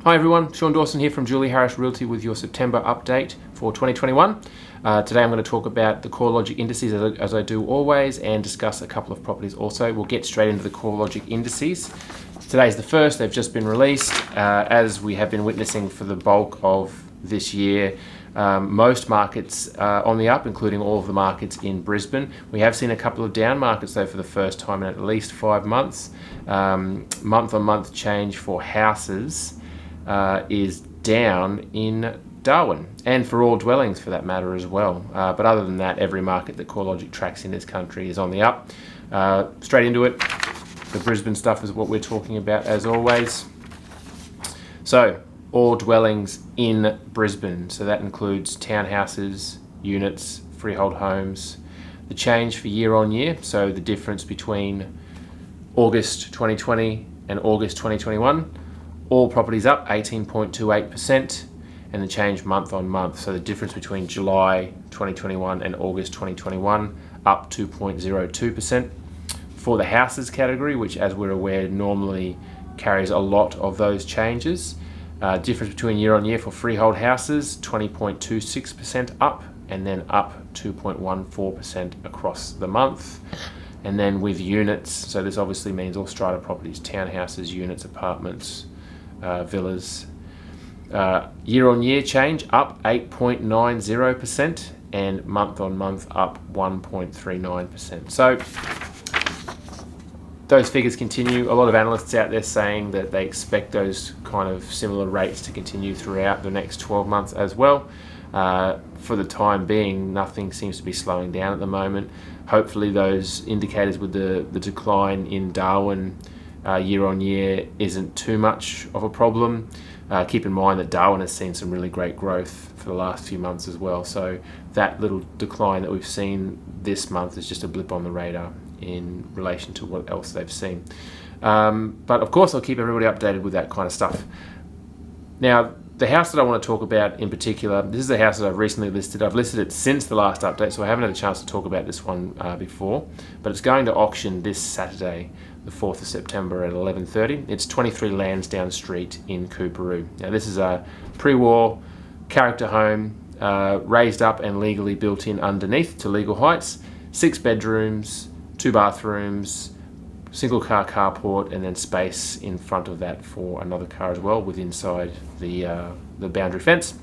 Hi everyone, Sean Dawson here from Julie Harris Realty with your September update for 2021. Today I'm going to talk about the Corelogic indices as I do always and discuss a couple of properties also. We'll get straight into the Corelogic indices. Today's the first, they've just been released. As we have been witnessing for the bulk of this year, most markets are on the up, including all of the markets in Brisbane. We have seen a couple of down markets though for the first time in at least 5 months. Month on month change for houses is down in Darwin, and for all dwellings for that matter as well. But other than that, every market that Corelogic tracks in this country is on the up. Straight into it, the Brisbane stuff is what we're talking about as always. So, all dwellings in Brisbane, so that includes townhouses, units, freehold homes. The change for year on year, so the difference between August 2020 and August 2021, all properties up 18.28%, and the change month on month, so the difference between July 2021 and August 2021, up 2.02%. For the houses category, which as we're aware normally carries a lot of those changes, difference between year on year for freehold houses, 20.26% up, and then up 2.14% across the month. And then with units, so this obviously means all strata properties, townhouses, units, apartments, villas. Year on year change up 8.90%, and month on month up 1.39%. So those figures continue. A lot of analysts out there saying that they expect those kind of similar rates to continue throughout the next 12 months as well. For the time being, nothing seems to be slowing down at the moment. Hopefully those indicators with the decline in Darwin year on year isn't too much of a problem. Keep in mind that Darwin has seen some really great growth for the last few months as well, so that little decline that we've seen this month is just a blip on the radar in relation to what else they've seen. But of course I'll keep everybody updated with that kind of stuff. Now, the house that I want to talk about in particular, this is a house that I've recently listed. I've listed it since the last update, so I haven't had a chance to talk about this one before, but it's going to auction this Saturday, the 4th of September at 11:30. It's 23 Landsdowne Street in Coorparoo. Now, this is a pre-war character home, raised up and legally built in underneath to legal heights, 6 bedrooms, 2 bathrooms, single car carport, and then space in front of that for another car as well with inside the boundary fence.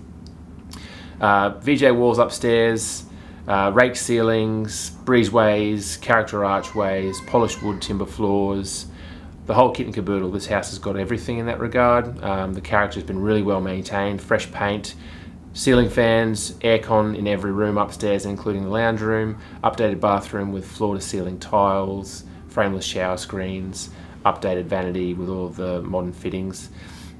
VJ walls upstairs, raked ceilings, breezeways, character archways, polished wood timber floors, the whole kit and caboodle. This house has got everything in that regard. The character has been really well maintained, fresh paint, ceiling fans, aircon in every room upstairs including the lounge room, updated bathroom with floor to ceiling tiles, frameless shower screens, updated vanity with all of the modern fittings.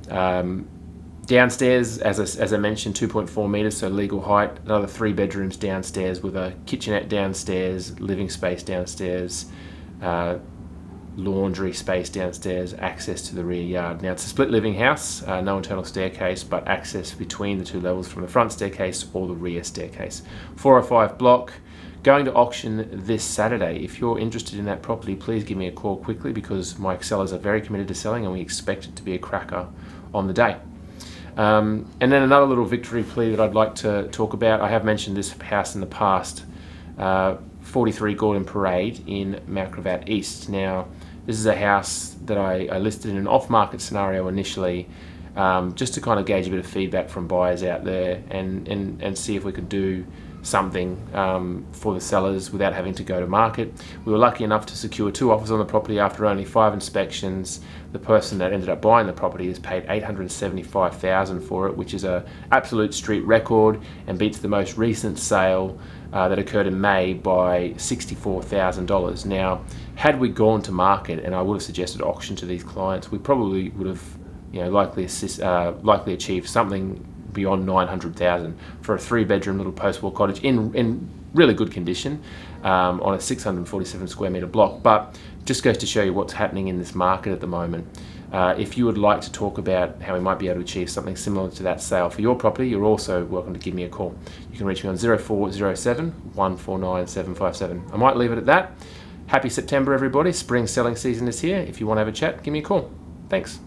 Downstairs, as I mentioned, 2.4 metres, so legal height, another 3 bedrooms downstairs with a kitchenette downstairs, living space downstairs, laundry space downstairs, access to the rear yard. Now, it's a split living house, no internal staircase, but access between the 2 levels from the front staircase or the rear staircase. 405 block. Going to auction this Saturday. If you're interested in that property, please give me a call quickly because my sellers are very committed to selling and we expect it to be a cracker on the day. And then another little victory plea that I'd like to talk about. I have mentioned this house in the past, 43 Gordon Parade in Mount Gravatt East. Now, this is a house that I listed in an off-market scenario initially, just to kind of gauge a bit of feedback from buyers out there and see if we could do something for the sellers without having to go to market. We were lucky enough to secure 2 offers on the property after only 5 inspections. The person that ended up buying the property has paid $875,000 for it, which is an absolute street record and beats the most recent sale that occurred in May by $64,000. Now, had we gone to market and I would have suggested auction to these clients, we probably would have likely achieved something beyond $900,000 for a 3-bedroom little post-war cottage in really good condition on a 647 square metre block. But just goes to show you what's happening in this market at the moment. If you would like to talk about how we might be able to achieve something similar to that sale for your property, you're also welcome to give me a call. You can reach me on 0407 149 757. I might leave it at that. Happy September, everybody. Spring selling season is here. If you want to have a chat, give me a call. Thanks.